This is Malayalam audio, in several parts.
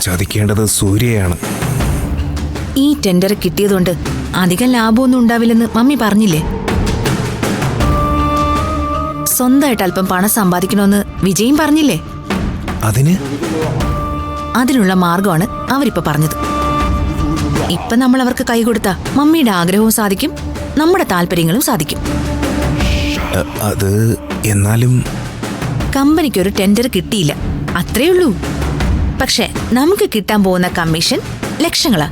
ചതിക്കേണ്ടത് സൂര്യയാണ്. ഈ ടെൻഡർ കിട്ടിയതുകൊണ്ട് അധികം ലാഭമൊന്നും ഉണ്ടാവില്ലെന്ന് മമ്മി പറഞ്ഞില്ലേ? സ്വന്തമായിട്ട് അല്പം പണം സമ്പാദിക്കണമെന്ന് വിജയും പറഞ്ഞില്ലേ? അതിനുള്ള മാർഗമാണ് അവരിപ്പോ പറഞ്ഞത്. ഇപ്പൊ നമ്മൾ അവർക്ക് കൈ കൊടുത്ത മമ്മിയുടെ ആഗ്രഹവും സാധിക്കും, നമ്മുടെ താല്പര്യങ്ങളും സാധിക്കും. അത് എന്നാലും കമ്പനിക്കൊരു ടെൻഡർ കിട്ടിയില്ല, അത്രേ ഉള്ളൂ. പക്ഷെ നമുക്ക് കിട്ടാൻ പോകുന്ന കമ്മീഷൻ ലക്ഷങ്ങളാ.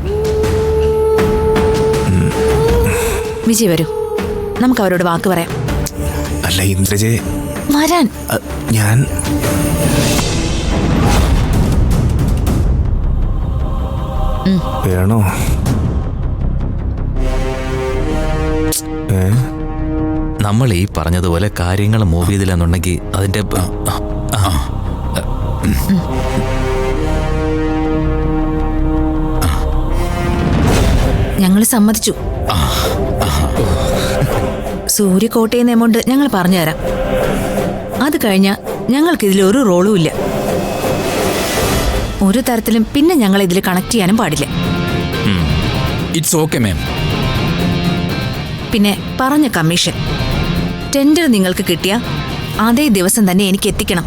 വിജയ് വരൂ, നമുക്ക് അവരോട് വാക്ക് പറയാം. അല്ല ഇന്ദ്രജെ, വരാൻ. ഞാൻ വേണോ? നമ്മൾ ഈ പറഞ്ഞതുപോലെ കാര്യങ്ങൾ മൂവ് ചെയ്തില്ലെന്നുണ്ടെങ്കിൽ അതിന്റെ ഞങ്ങൾ സമ്മതിച്ചു. സൂര്യ കോട്ടയെന്ന എമൗണ്ട് ഞങ്ങൾ പറഞ്ഞുതരാം. അത് കഴിഞ്ഞ ഞങ്ങൾക്ക് ഇതിലൊരു റോളും ഇല്ല. ഒരു തരത്തിലും പിന്നെ ഞങ്ങൾ ഇതിൽ കണക്ട് ചെയ്യാനും പാടില്ല. It's okay ma'am. പിന്നെ പറഞ്ഞ കമ്മീഷൻ ടെൻഡർ നിങ്ങൾക്ക് കിട്ടിയ അതേ ദിവസം തന്നെ എനിക്ക് എത്തിക്കണം.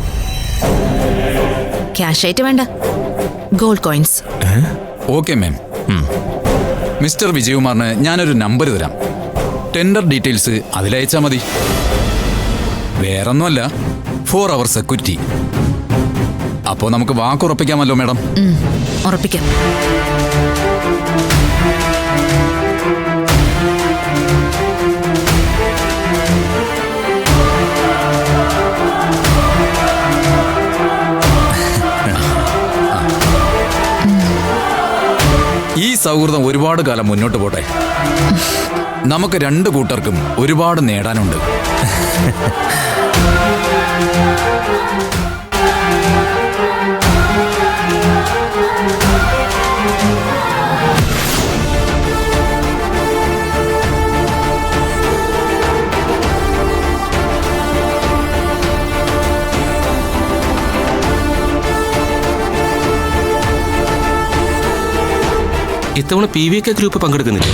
ക്യാഷ് ആയിട്ട് വേണ്ട, gold coins. Okay ma'am. Mister വിജയകുമാറിന് ഞാനൊരു നമ്പർ തരാം. ടെൻഡർ ഡീറ്റെയിൽസ് അതിലയച്ചാൽ മതി. വേറൊന്നുമല്ല, 4 hour സെക്യൂരിറ്റി. അപ്പോൾ നമുക്ക് വാക്കുറപ്പിക്കാമല്ലോ മാഡം? ഉറപ്പിക്കാം. ഈ സൗഹൃദം ഒരുപാട് കാലം മുന്നോട്ട് പോട്ടെ. നമുക്ക് 2 കൂട്ടർക്കും ഒരുപാട് നേടാനുണ്ട്. ഇത്തവണ PVK ഗ്രൂപ്പ് പങ്കെടുക്കുന്നില്ല.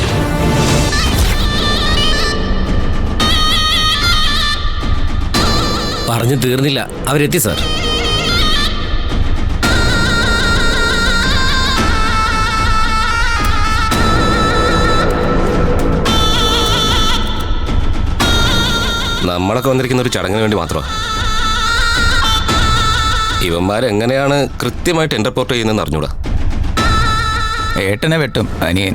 പറഞ്ഞു തീർന്നില്ല, അവരെത്തി സാർ. നമ്മളൊക്കെ വന്നിരിക്കുന്ന ഒരു ചടങ്ങിന് വേണ്ടി മാത്രമാണ്. ഇവന്മാരെങ്ങനെയാണ് കൃത്യമായിട്ട് എൻ്റർപോർട്ട് ചെയ്യുന്നതെന്ന് അറിഞ്ഞൂടാ. ഏട്ടനെ വെട്ടും അനിയൻ.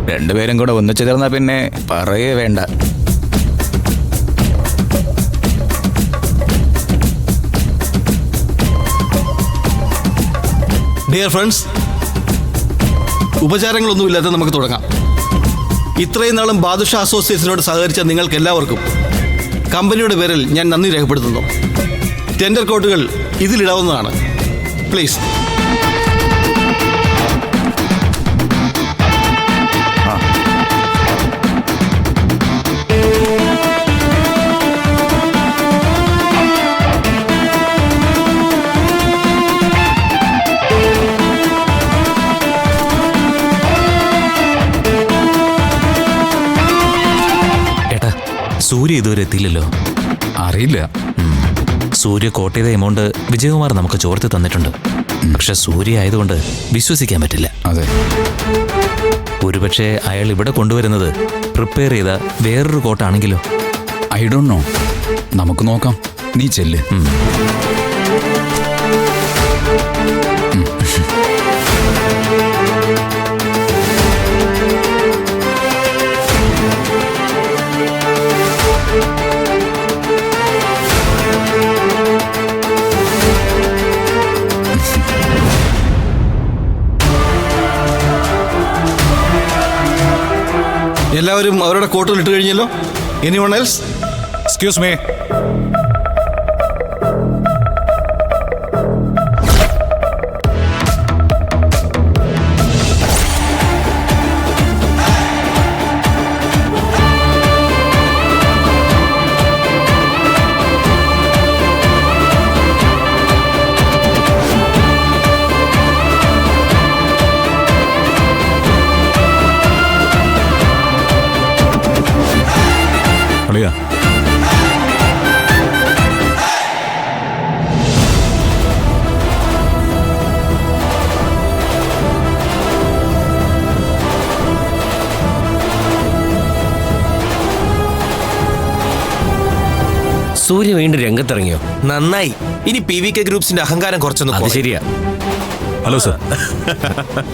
2 പേരും കൂടെ ഒന്നിച്ചു ചേർന്നാ പിന്നെ പറയേ വേണ്ട. ഡിയർ ഫ്രണ്ട്സ്, ഉപചാരങ്ങളൊന്നുമില്ലാതെ നമുക്ക് തുടങ്ങാം. ഇത്രയും നാളും ബാദുഷാ അസോസിയേറ്റ്സിനോട് സഹകരിച്ച നിങ്ങൾക്ക് എല്ലാവർക്കും കമ്പനിയുടെ പേരിൽ ഞാൻ നന്ദി രേഖപ്പെടുത്തുന്നു. ടെൻഡർ കോട്ടുകൾ ഇതിലിടാവുന്നതാണ്. പ്ലീസ്. സൂര്യ ഇതുവരെ എത്തിയില്ലല്ലോ. അറിയില്ല. സൂര്യ കോട്ടയുടെ എമൗണ്ട് വിജയകുമാർ നമുക്ക് ചോർത്തി തന്നിട്ടുണ്ട്. പക്ഷെ സൂര്യ ആയതുകൊണ്ട് വിശ്വസിക്കാൻ പറ്റില്ല. അതെ, ഒരുപക്ഷെ അയാൾ ഇവിടെ കൊണ്ടുവരുന്നത് പ്രിപ്പയർ ചെയ്ത വേറൊരു കോട്ടാണെങ്കിലോ? I don't know. നമുക്ക് നോക്കാം. നീ ചെല്ല്. എല്ലാവരും അവരുടെ കോട്ടുകൾ ഇട്ട് കഴിഞ്ഞല്ലോ. Anyone else? Excuse me. Surya വീണ്ടും രംഗത്തിറങ്ങിയോ? നന്നായി. ഇനി PVK ഗ്രൂപ്പ്സിന്റെ അഹങ്കാരം കുറച്ചൊന്ന് അത് ശരിയാ. Hello sir.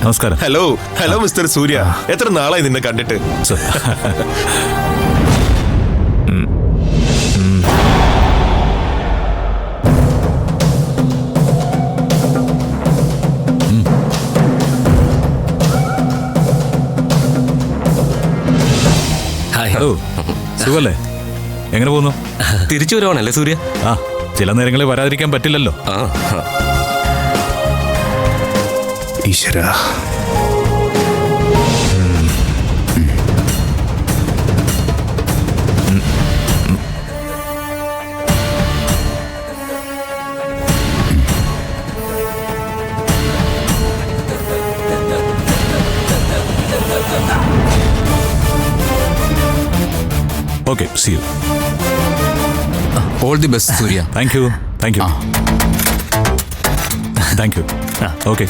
നമസ്കാരം. ഹലോ ഹലോ മിസ്റ്റർ സൂര്യ, എത്ര നാളായി നിന്നെ കണ്ടിട്ട്. സർ. ഹലോ, സുഖല്ലേ? എങ്ങനെ പോകുന്നു? തിരിച്ചു വരുവാണല്ലേ സൂര്യ? ആ, ചില നേരങ്ങളിൽ വരാതിരിക്കാൻ പറ്റില്ലല്ലോ. ആ ഈശ്വര. Okay, see you. All the best Surya. Thank you. Thank you. Thank you. Okay.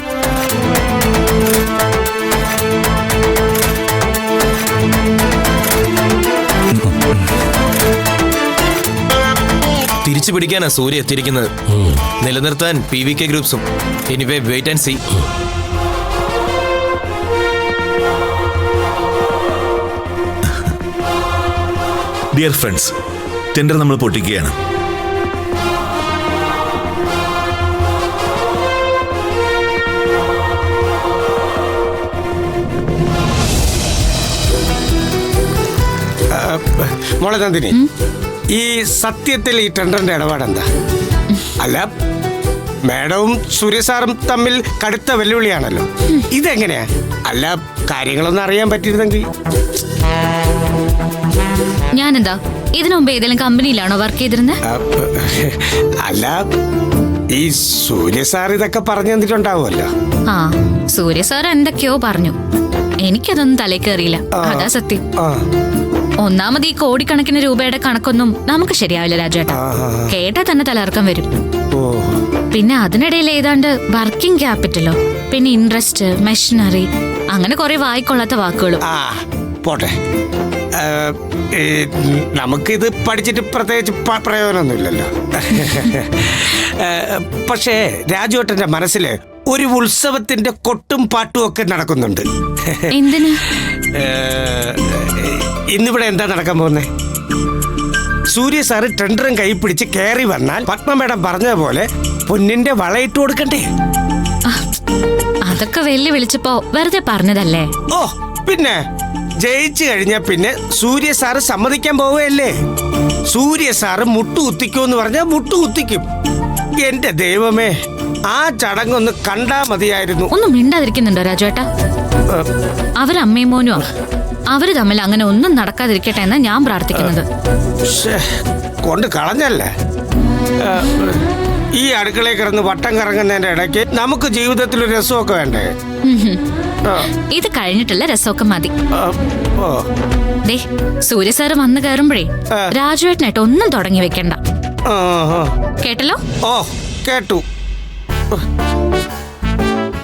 തിരിച്ചു പിടിക്കാനാ സൂര്യ എത്തിയിരിക്കുന്നത്. നിലനിർത്താൻ PVK ഗ്രൂപ്പ്സും. Anyway wait and see. Dear friends, tender നമ്മൾ പൊട്ടിക്കുകയാണ്. മോളെ നന്ദിനി, ഈ സത്യത്തിൽ ഈ ടെൻഡറിന്റെ ഇടപാടെന്താ? അല്ല, മാഡവും സൂര്യ സാറും തമ്മിൽ കടുത്ത വെല്ലുവിളിയാണല്ലോ. ഇതെങ്ങനെയാ? അല്ല, കാര്യങ്ങളൊന്നും അറിയാൻ പറ്റിയിരുന്നെങ്കിൽ. ഞാനെന്താ ഇതിനു മുമ്പ് ഏതെങ്കിലും കമ്പനിയിലാണോ വർക്ക് ചെയ്തിരുന്നത്? അല്ല, ഈ സൂര്യ സാർ ഇതൊക്കെ പറഞ്ഞു തന്നിട്ടുണ്ടാവുമല്ലോ. ആ, സൂര്യ സാർ എന്തൊക്കെയോ പറഞ്ഞു. എനിക്കതൊന്നും തലേ കയറിയില്ല. അതാ സത്യം. ഒന്നാമത് ഈ കോടിക്കണക്കിന് രൂപയുടെ കണക്കൊന്നും നമുക്ക് ശരിയാവില്ല രാജേട്ടാ. കേട്ടാ തന്നെ തലർക്കം വരും. പിന്നെ അതിനിടയിൽ ഏതാണ്ട് വർക്കിംഗ് ക്യാപിറ്റലോ, പിന്നെ ഇൻട്രസ്റ്റ്, മെഷീനറി, അങ്ങനെ കുറെ വായിക്കൊള്ളാത്ത വാക്കുകളും. പോട്ടെ, നമുക്കിത് പഠിച്ചിട്ട് പ്രത്യേകിച്ച് പ്രയോജനമൊന്നുമില്ലല്ലോ. പക്ഷേ രാജുവേട്ടന്റെ മനസ്സിൽ ഒരു ഉത്സവത്തിന്റെ കൊട്ടും പാട്ടും ഒക്കെ നടക്കുന്നുണ്ട്. എന്തിന്? ഇന്നിവിടെ എന്താ നടക്കാൻ പോകുന്നേ? സൂര്യ സാറ് ടെൻഡറും കൈ പിടിച്ച് കയറി വന്നാൽ പത്മ മേഡം പറഞ്ഞതുപോലെ പൊന്നിന്റെ വളയിട്ട് കൊടുക്കണ്ടേ? അതൊക്കെ വെല്ലുവിളിച്ചപ്പോ വെറുതെ പറഞ്ഞതല്ലേ. ഓ, പിന്നെ ജയിച്ചു കഴിഞ്ഞാ പിന്നെ സൂര്യ സാറ് സമ്മതിക്കാൻ പോവുകയല്ലേ? സൂര്യ സാറ് മുട്ടുകുത്തിക്കുമെന്ന് പറഞ്ഞാൽ മുട്ടുകുത്തിക്കും. എന്റെ ദൈവമേ, ആ ചടങ്ങൊന്ന് കണ്ടാ മതിയായിരുന്നു. ഒന്നും മിണ്ടാതിരിക്കുന്നുണ്ടോ രാജേട്ടാ? അവരമ്മയും മോനും അവര് തമ്മിൽ അങ്ങനെ ഒന്നും നടക്കാതിരിക്കട്ടെ എന്ന് ഞാൻ പ്രാർത്ഥിക്കുന്നത്. കൊണ്ട് കളഞ്ഞല്ലേ. ഈ അടുക്കളയിൽ കിടന്ന് വട്ടം കറങ്ങുന്നതിന്റെ ഇടയ്ക്ക് നമുക്ക് ജീവിതത്തിൽ ഒരു രസമൊക്കെ വേണ്ടേ? ഇത് കഴിഞ്ഞിട്ടുള്ള രസമൊക്കെ മതി. ദേ, സൂര്യ സാറ് വന്നു കയറുമ്പോഴേ രാജുവേട്ടനായിട്ട് ഒന്നും തുടങ്ങി വെക്കണ്ട. കേട്ടല്ലോ? ഓ, കേട്ടു.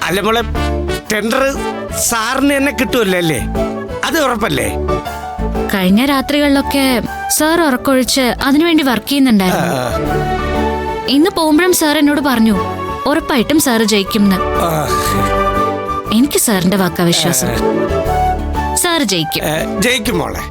അല്ല മോളെ, ടെൻഡർ സാറിന് തന്നെ കിട്ടുമല്ലേ? അത് ഉറപ്പല്ലേ? കഴിഞ്ഞ രാത്രികളിലൊക്കെ സാർ ഉറക്കൊഴിച്ച് അതിനുവേണ്ടി വർക്ക് ചെയ്യുന്നുണ്ടായിരുന്നു. ഇന്ന് പോകുമ്പോഴും സാർ എന്നോട് പറഞ്ഞു ഉറപ്പായിട്ടും സാറ് ജയിക്കും. എനിക്ക് സാറിന്റെ വാക്കാ വിശ്വാസം. സാറ് ജയിക്കും. ജയിക്കും മോളെ.